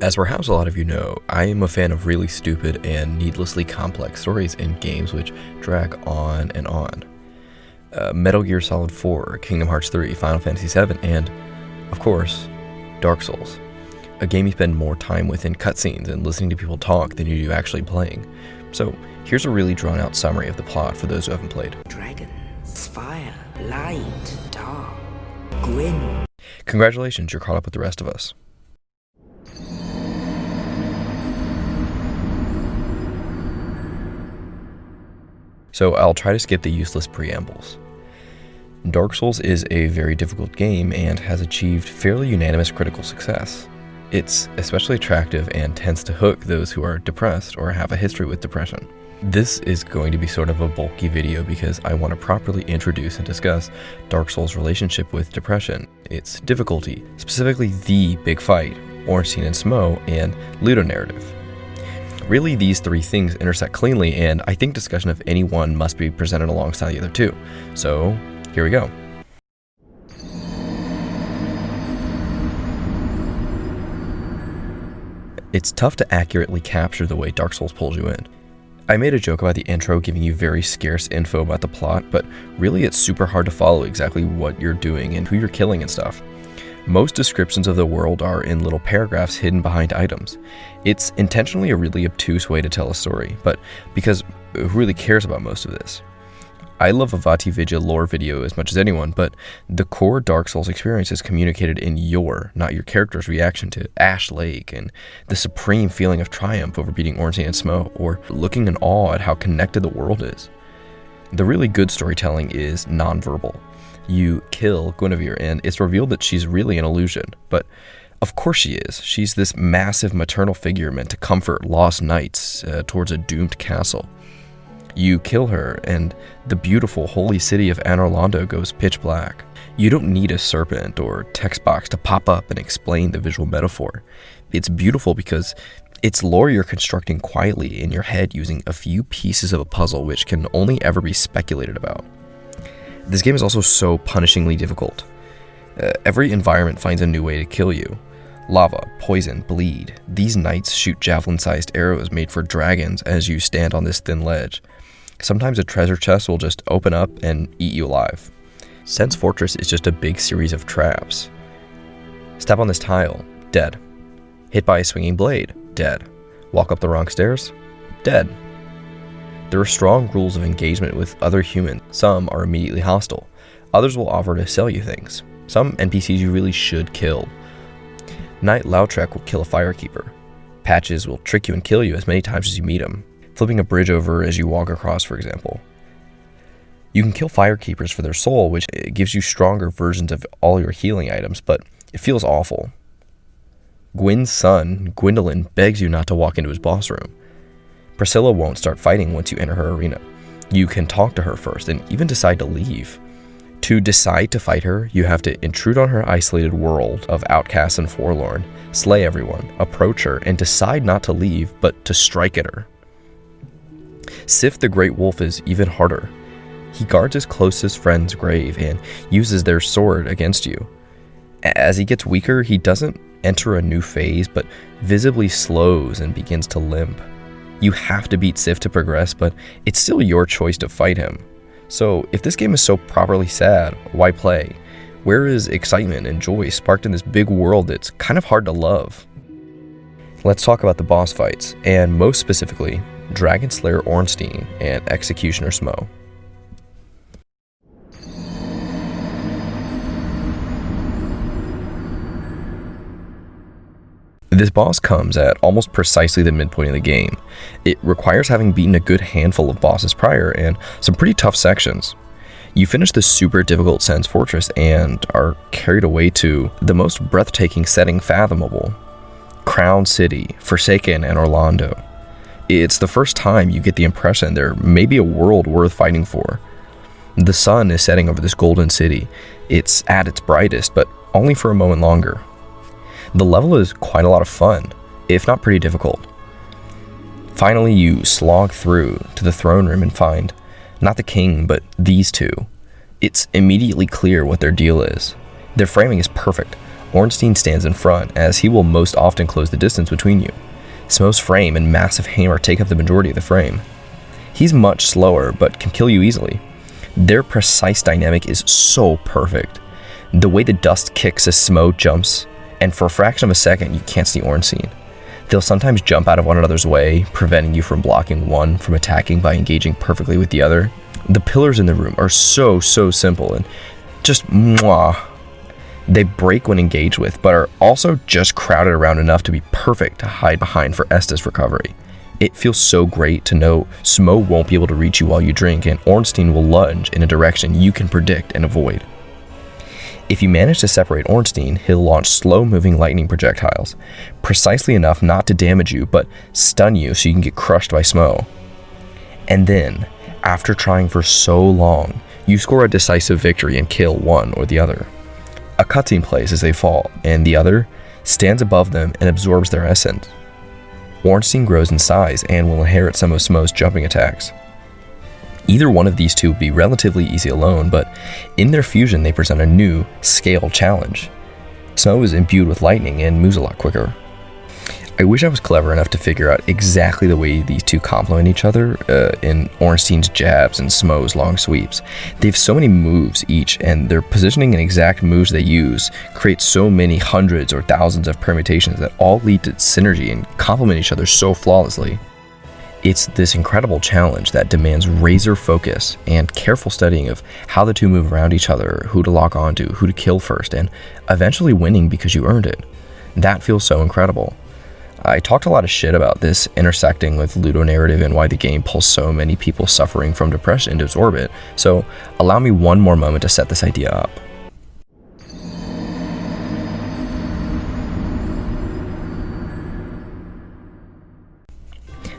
As perhaps a lot of you know, I am a fan of really stupid and needlessly complex stories in games which drag on and on. Metal Gear Solid 4, Kingdom Hearts 3, Final Fantasy 7, and, of course, Dark Souls. A game you spend more time with in cutscenes and listening to people talk than you do actually playing. So, here's a really drawn-out summary of the plot for those who haven't played. Dragons, fire, light, dark, Gwyn. Congratulations, you're caught up with the rest of us. So I'll try to skip the useless preambles. Dark Souls is a very difficult game and has achieved fairly unanimous critical success. It's especially attractive and tends to hook those who are depressed or have a history with depression. This is going to be sort of a bulky video because I want to properly introduce and discuss Dark Souls' relationship with depression, its difficulty, specifically the big fight, Ornstein and Smough, and LUDONARATIVE. Really, these three things intersect cleanly, and I think discussion of any one must be presented alongside the other two. So, here we go. It's tough to accurately capture the way Dark Souls pulls you in. I made a joke about the intro giving you very scarce info about the plot, but really it's super hard to follow exactly what you're doing and who you're killing and stuff. Most descriptions of the world are in little paragraphs hidden behind items. It's intentionally a really obtuse way to tell a story, but because who really cares about most of this? I love a Vati lore video as much as anyone, but the core Dark Souls experience is communicated in not your character's reaction to Ash Lake and the supreme feeling of triumph over beating Ornstein and Smough, or looking in awe at how connected the world is. The really good storytelling is nonverbal. You kill Guinevere, and it's revealed that she's really an illusion. But of course she is. She's this massive maternal figure meant to comfort lost knights towards a doomed castle. You kill her, and the beautiful holy city of Anor Londo goes pitch black. You don't need a serpent or text box to pop up and explain the visual metaphor. It's beautiful because it's lore you're constructing quietly in your head using a few pieces of a puzzle which can only ever be speculated about. This game is also so punishingly difficult. Every environment finds a new way to kill you. Lava, poison, bleed. These knights shoot javelin-sized arrows made for dragons as you stand on this thin ledge. Sometimes a treasure chest will just open up and eat you alive. Sense Fortress is just a big series of traps. Step on this tile, dead. Hit by a swinging blade, dead. Walk up the wrong stairs, dead. There are strong rules of engagement with other humans. Some are immediately hostile. Others will offer to sell you things. Some NPCs you really should kill. Knight Lautrec will kill a firekeeper. Patches will trick you and kill you as many times as you meet him, flipping a bridge over as you walk across, for example. You can kill firekeepers for their soul, which gives you stronger versions of all your healing items, but it feels awful. Gwyn's son, Gwendolyn, begs you not to walk into his boss room. Priscilla won't start fighting once you enter her arena. You can talk to her first and even decide to leave. To decide to fight her, you have to intrude on her isolated world of outcasts and forlorn, slay everyone, approach her, and decide not to leave, but to strike at her. Sif the Great Wolf is even harder. He guards his closest friend's grave and uses their sword against you. As he gets weaker, he doesn't enter a new phase, but visibly slows and begins to limp. You have to beat Sif to progress, but it's still your choice to fight him. So if this game is so properly sad, why play? Where is excitement and joy sparked in this big world that's kind of hard to love? Let's talk about the boss fights, and most specifically, Dragon Slayer Ornstein and Executioner Smough. This boss comes at almost precisely the midpoint of the game. It requires having beaten a good handful of bosses prior and some pretty tough sections. You finish the super difficult Sense Fortress and are carried away to the most breathtaking setting fathomable. Crown City, Forsaken, and Orlando. It's the first time you get the impression there may be a world worth fighting for. The sun is setting over this golden city. It's at its brightest, but only for a moment longer. The level is quite a lot of fun, if not pretty difficult. Finally, you slog through to the throne room and find not the king, but these two. It's immediately clear what their deal is. Their framing is perfect. Ornstein stands in front, as he will most often close the distance between you. Smough's frame and massive hammer take up the majority of the frame. He's much slower, but can kill you easily. Their precise dynamic is so perfect. The way the dust kicks as Smough jumps, and for a fraction of a second you can't see Ornstein. They'll sometimes jump out of one another's way, preventing you from blocking one from attacking by engaging perfectly with the other. The pillars in the room are so simple and just mwah. They break when engaged with, but are also just crowded around enough to be perfect to hide behind for Estes' recovery. It feels so great to know Smough won't be able to reach you while you drink, and Ornstein will lunge in a direction you can predict and avoid. If you manage to separate Ornstein, he'll launch slow-moving lightning projectiles, precisely enough not to damage you, but stun you so you can get crushed by Smough. And then, after trying for so long, you score a decisive victory and kill one or the other. A cutscene plays as they fall, and the other stands above them and absorbs their essence. Ornstein grows in size and will inherit some of Smough's jumping attacks. Either one of these two would be relatively easy alone, but in their fusion they present a new, scale challenge. Smough is imbued with lightning and moves a lot quicker. I wish I was clever enough to figure out exactly the way these two complement each other in Ornstein's jabs and Smough's long sweeps. They have so many moves each, and their positioning and exact moves they use create so many hundreds or thousands of permutations that all lead to synergy and complement each other so flawlessly. It's this incredible challenge that demands razor focus and careful studying of how the two move around each other, who to lock onto, who to kill first, and eventually winning because you earned it. That feels so incredible. I talked a lot of shit about this intersecting with ludonarrative and why the game pulls so many people suffering from depression into its orbit, so allow me one more moment to set this idea up.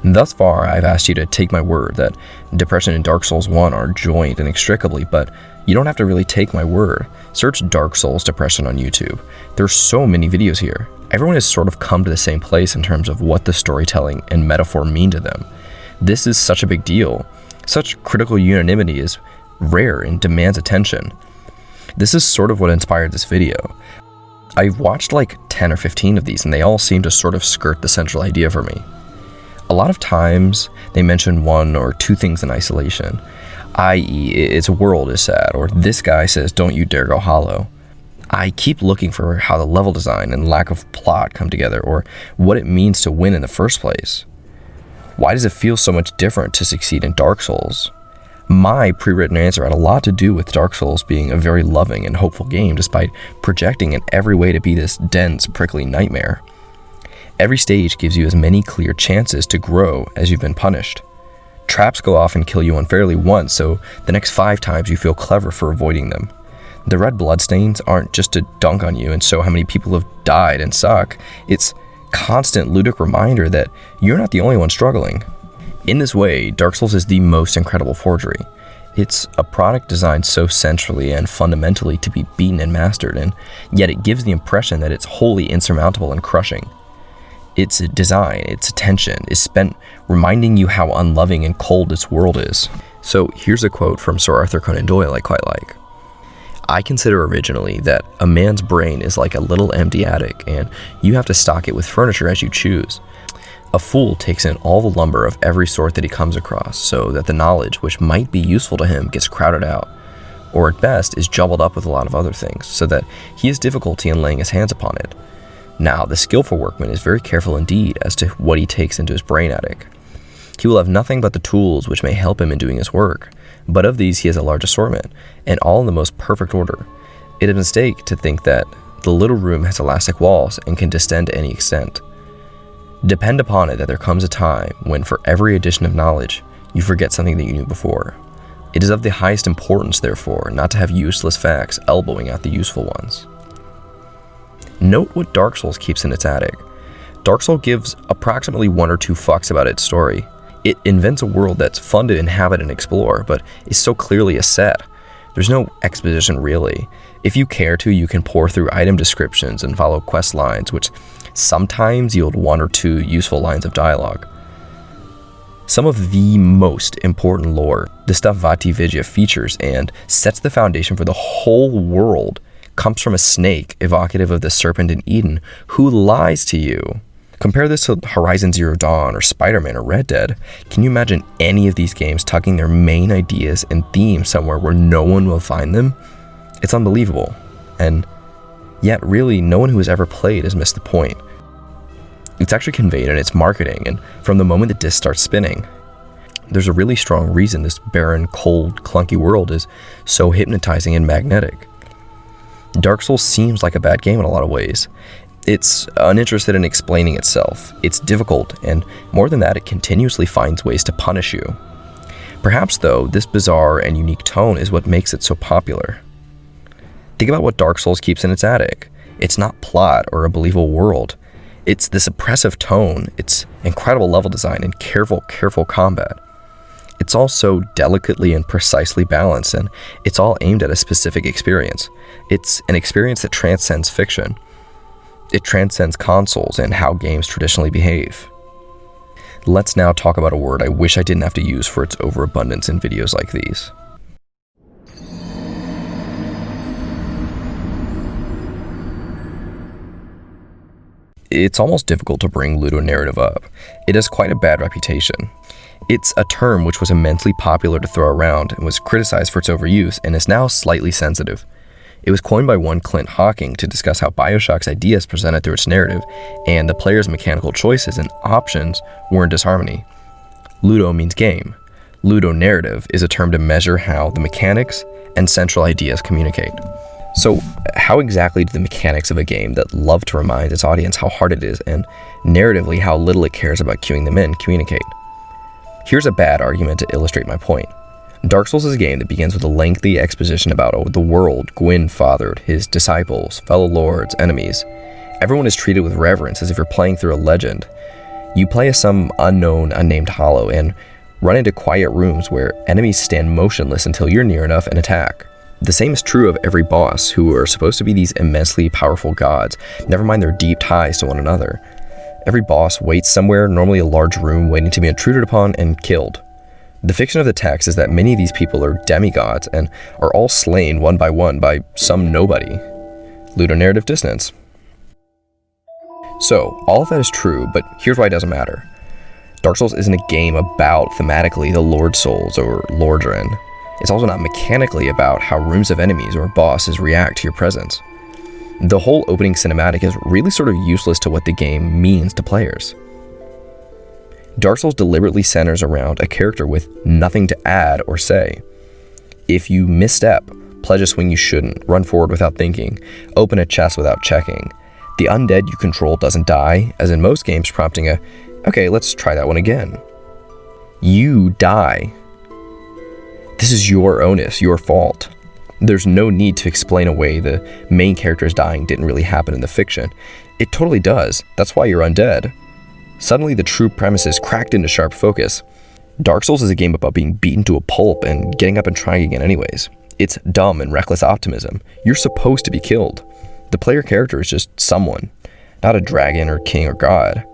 Thus far, I've asked you to take my word that depression and Dark Souls 1 are joined inextricably, but you don't have to really take my word. Search Dark Souls depression on YouTube. There's so many videos here. Everyone has sort of come to the same place in terms of what the storytelling and metaphor mean to them. This is such a big deal. Such critical unanimity is rare and demands attention. This is sort of what inspired this video. I've watched like 10 or 15 of these, and they all seem to sort of skirt the central idea for me. A lot of times, they mention one or two things in isolation, i.e. its world is sad, or this guy says don't you dare go hollow. I keep looking for how the level design and lack of plot come together, or what it means to win in the first place. Why does it feel so much different to succeed in Dark Souls? My pre-written answer had a lot to do with Dark Souls being a very loving and hopeful game, despite projecting in every way to be this dense, prickly nightmare. Every stage gives you as many clear chances to grow as you've been punished. Traps go off and kill you unfairly once, so the next 5 times you feel clever for avoiding them. The red bloodstains aren't just to dunk on you and show how many people have died and suck. It's constant ludic reminder that you're not the only one struggling. In this way, Dark Souls is the most incredible forgery. It's a product designed so centrally and fundamentally to be beaten and mastered, and yet it gives the impression that it's wholly insurmountable and crushing. Its design, its attention, is spent reminding you how unloving and cold its world is. So here's a quote from Sir Arthur Conan Doyle I quite like. I consider originally that a man's brain is like a little empty attic, and you have to stock it with furniture as you choose. A fool takes in all the lumber of every sort that he comes across, so that the knowledge which might be useful to him gets crowded out, or at best is jumbled up with a lot of other things, so that he has difficulty in laying his hands upon it. Now, the skillful workman is very careful indeed as to what he takes into his brain attic. He will have nothing but the tools which may help him in doing his work, but of these he has a large assortment, and all in the most perfect order. It is a mistake to think that the little room has elastic walls and can distend to any extent. Depend upon it that there comes a time when for every addition of knowledge, you forget something that you knew before. It is of the highest importance, therefore, not to have useless facts elbowing out the useful ones. Note what Dark Souls keeps in its attic. Dark Souls gives approximately 1 or 2 fucks about its story. It invents a world that's fun to inhabit and explore, but is so clearly a set. There's no exposition really. If you care to, you can pore through item descriptions and follow quest lines, which sometimes yield 1 or 2 useful lines of dialogue. Some of the most important lore, the stuff Vati Vidya features and sets the foundation for the whole world, comes from a snake, evocative of the serpent in Eden, who lies to you. Compare this to Horizon Zero Dawn or Spider-Man or Red Dead. Can you imagine any of these games tucking their main ideas and themes somewhere where no one will find them? It's unbelievable. And yet, really, no one who has ever played has missed the point. It's actually conveyed in its marketing, and from the moment the disc starts spinning. There's a really strong reason this barren, cold, clunky world is so hypnotizing and magnetic. Dark Souls seems like a bad game in a lot of ways. It's uninterested in explaining itself. It's difficult, and more than that, it continuously finds ways to punish you. Perhaps, though, this bizarre and unique tone is what makes it so popular. Think about what Dark Souls keeps in its attic. It's not plot or a believable world. It's this oppressive tone, it's incredible level design, and careful combat. It's all so delicately and precisely balanced, and it's all aimed at a specific experience. It's an experience that transcends fiction. It transcends consoles and how games traditionally behave. Let's now talk about a word I wish I didn't have to use for its overabundance in videos like these. It's almost difficult to bring ludonarrative up. It has quite a bad reputation. It's a term which was immensely popular to throw around and was criticized for its overuse and is now slightly sensitive. It was coined by one Clint Hawking to discuss how BioShock's ideas presented through its narrative and the player's mechanical choices and options were in disharmony. Ludo means game. Ludonarrative is a term to measure how the mechanics and central ideas communicate. So, how exactly do the mechanics of a game that love to remind its audience how hard it is and narratively how little it cares about queuing them in communicate? Here's a bad argument to illustrate my point. Dark Souls is a game that begins with a lengthy exposition about the world Gwyn fathered, his disciples, fellow lords, enemies. Everyone is treated with reverence as if you're playing through a legend. You play as some unknown, unnamed hollow and run into quiet rooms where enemies stand motionless until you're near enough and attack. The same is true of every boss, who are supposed to be these immensely powerful gods, never mind their deep ties to one another. Every boss waits somewhere, normally a large room, waiting to be intruded upon and killed. The fiction of the text is that many of these people are demigods and are all slain one by some nobody. Ludonarrative dissonance. So, all of that is true, but here's why it doesn't matter. Dark Souls isn't a game about, thematically, the Lord Souls or Lordran. It's also not mechanically about how rooms of enemies or bosses react to your presence. The whole opening cinematic is really sort of useless to what the game means to players. Dark Souls deliberately centers around a character with nothing to add or say. If you misstep, pledge a swing you shouldn't, run forward without thinking, open a chest without checking, the undead you control doesn't die, as in most games, prompting a, okay, let's try that one again. You die. This is your onus, your fault. There's no need to explain away the main character's dying didn't really happen in the fiction. It totally does. That's why you're undead. Suddenly the true premise is cracked into sharp focus. Dark Souls is a game about being beaten to a pulp and getting up and trying again anyways. It's dumb and reckless optimism. You're supposed to be killed. The player character is just someone, not a dragon or king or god.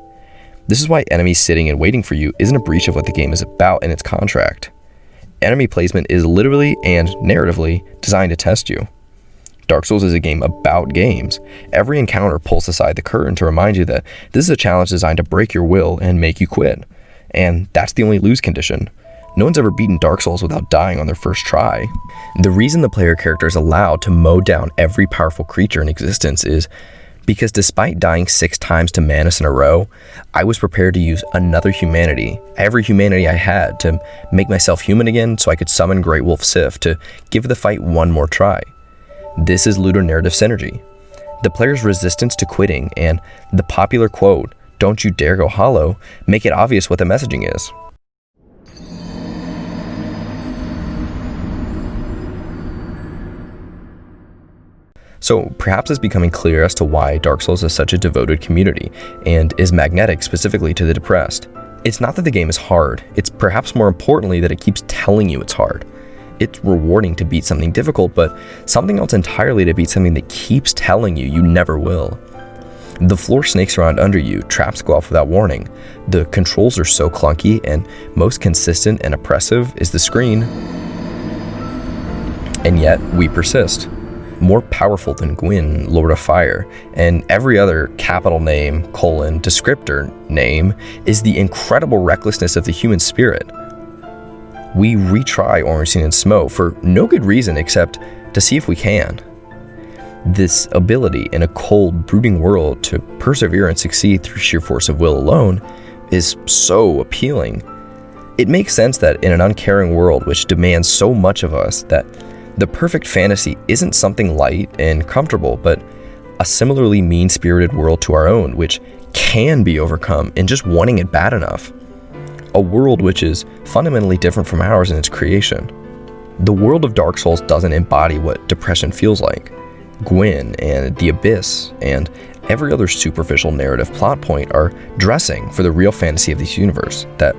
This is why enemies sitting and waiting for you isn't a breach of what the game is about in its contract. Enemy placement is literally and narratively designed to test you. Dark Souls is a game about games. Every encounter pulls aside the curtain to remind you that this is a challenge designed to break your will and make you quit. And that's the only lose condition. No one's ever beaten Dark Souls without dying on their first try. The reason the player character is allowed to mow down every powerful creature in existence is because despite dying 6 times to Manus in a row, I was prepared to use another humanity, every humanity I had, to make myself human again so I could summon Great Wolf Sif to give the fight one more try. This is ludonarrative synergy. The player's resistance to quitting and the popular quote, "Don't you dare go hollow," make it obvious what the messaging is. So perhaps it's becoming clear as to why Dark Souls is such a devoted community and is magnetic specifically to the depressed. It's not that the game is hard, it's perhaps more importantly that it keeps telling you it's hard. It's rewarding to beat something difficult, but something else entirely to beat something that keeps telling you you never will. The floor snakes around under you, traps go off without warning. The controls are so clunky, and most consistent and oppressive is the screen. And yet, we persist. more powerful than Gwyn, Lord of Fire, and every other capital name, descriptor name is the incredible recklessness of the human spirit. We retry Ornstein and Smough for no good reason except to see if we can. This ability in a cold, brooding world to persevere and succeed through sheer force of will alone is so appealing. It makes sense that in an uncaring world which demands so much of us, that the perfect fantasy isn't something light and comfortable, but a similarly mean-spirited world to our own, which can be overcome in just wanting it bad enough. A world which is fundamentally different from ours in its creation. The world of Dark Souls doesn't embody what depression feels like. Gwyn and the Abyss and every other superficial narrative plot point are dressing for the real fantasy of this universe, that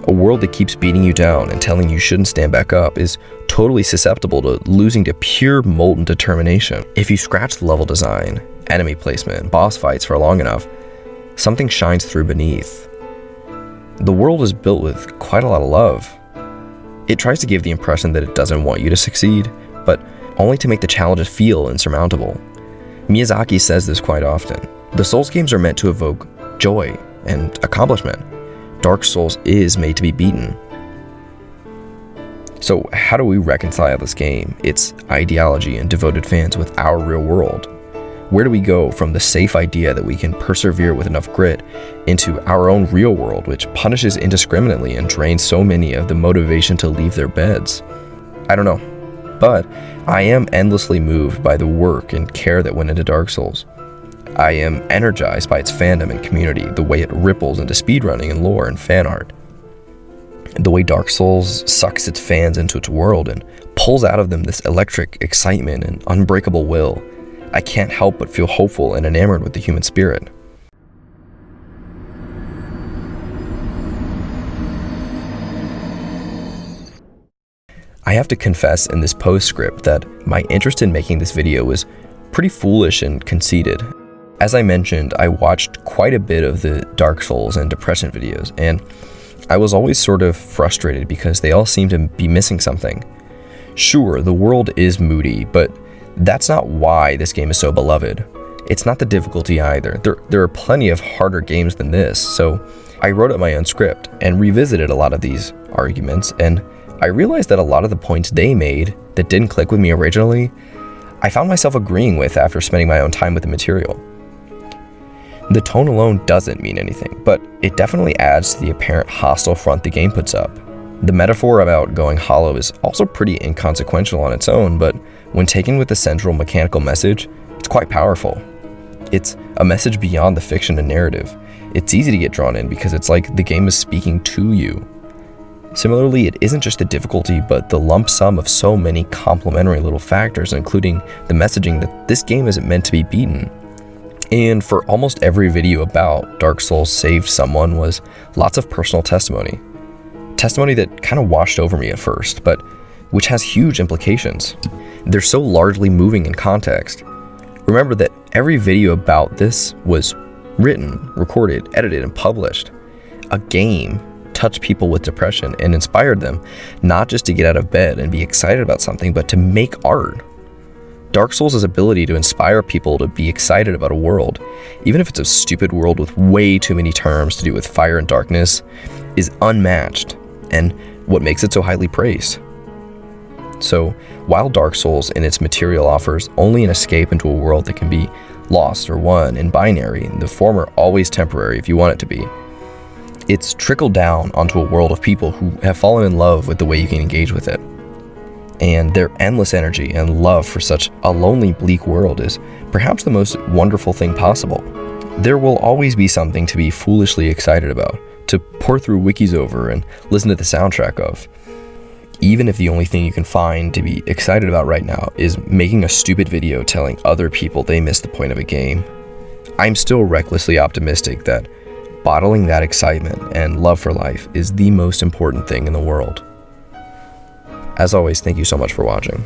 a world that keeps beating you down and telling you shouldn't stand back up is totally susceptible to losing to pure molten determination. If you scratch the level design, enemy placement, boss fights for long enough, something shines through beneath. The world is built with quite a lot of love. It tries to give the impression that it doesn't want you to succeed, but only to make the challenges feel insurmountable. Miyazaki says this quite often. The Souls games are meant to evoke joy and accomplishment. Dark Souls is made to be beaten. So how do we reconcile this game, its ideology and devoted fans with our real world? Where do we go from the safe idea that we can persevere with enough grit into our own real world, which punishes indiscriminately and drains so many of the motivation to leave their beds? I don't know, but I am endlessly moved by the work and care that went into Dark Souls. I am energized by its fandom and community, the way it ripples into speedrunning and lore and fan art. The way Dark Souls sucks its fans into its world and pulls out of them this electric excitement and unbreakable will. I can't help but feel hopeful and enamored with the human spirit. I have to confess in this postscript that my interest in making this video was pretty foolish and conceited. As I mentioned, I watched quite a bit of the Dark Souls and depression videos, and I was always sort of frustrated because they all seemed to be missing something. Sure, the world is moody, but that's not why this game is so beloved. It's not the difficulty either. There are plenty of harder games than this, so I wrote up my own script and revisited a lot of these arguments, and I realized that a lot of the points they made that didn't click with me originally, I found myself agreeing with after spending my own time with the material. The tone alone doesn't mean anything, but it definitely adds to the apparent hostile front the game puts up. The metaphor about going hollow is also pretty inconsequential on its own, but when taken with the central mechanical message, it's quite powerful. It's a message beyond the fiction and narrative. It's easy to get drawn in because it's like the game is speaking to you. Similarly, it isn't just the difficulty, but the lump sum of so many complementary little factors, including the messaging that this game isn't meant to be beaten. And for almost every video about Dark Souls Saved Someone was lots of personal testimony. Testimony that kind of washed over me at first, but which has huge implications. They're so largely moving in context. Remember that every video about this was written, recorded, edited, and published. A game touched people with depression and inspired them not just to get out of bed and be excited about something, but to make art. Dark Souls' ability to inspire people to be excited about a world, even if it's a stupid world with way too many terms to do with fire and darkness, is unmatched, and what makes it so highly praised. So, while Dark Souls in its material offers only an escape into a world that can be lost or won in binary, the former always temporary if you want it to be, it's trickled down onto a world of people who have fallen in love with the way you can engage with it. And their endless energy and love for such a lonely, bleak world is perhaps the most wonderful thing possible. There will always be something to be foolishly excited about, to pour through wikis over and listen to the soundtrack of. Even if the only thing you can find to be excited about right now is making a stupid video telling other people they missed the point of a game, I'm still recklessly optimistic that bottling that excitement and love for life is the most important thing in the world. As always, thank you so much for watching.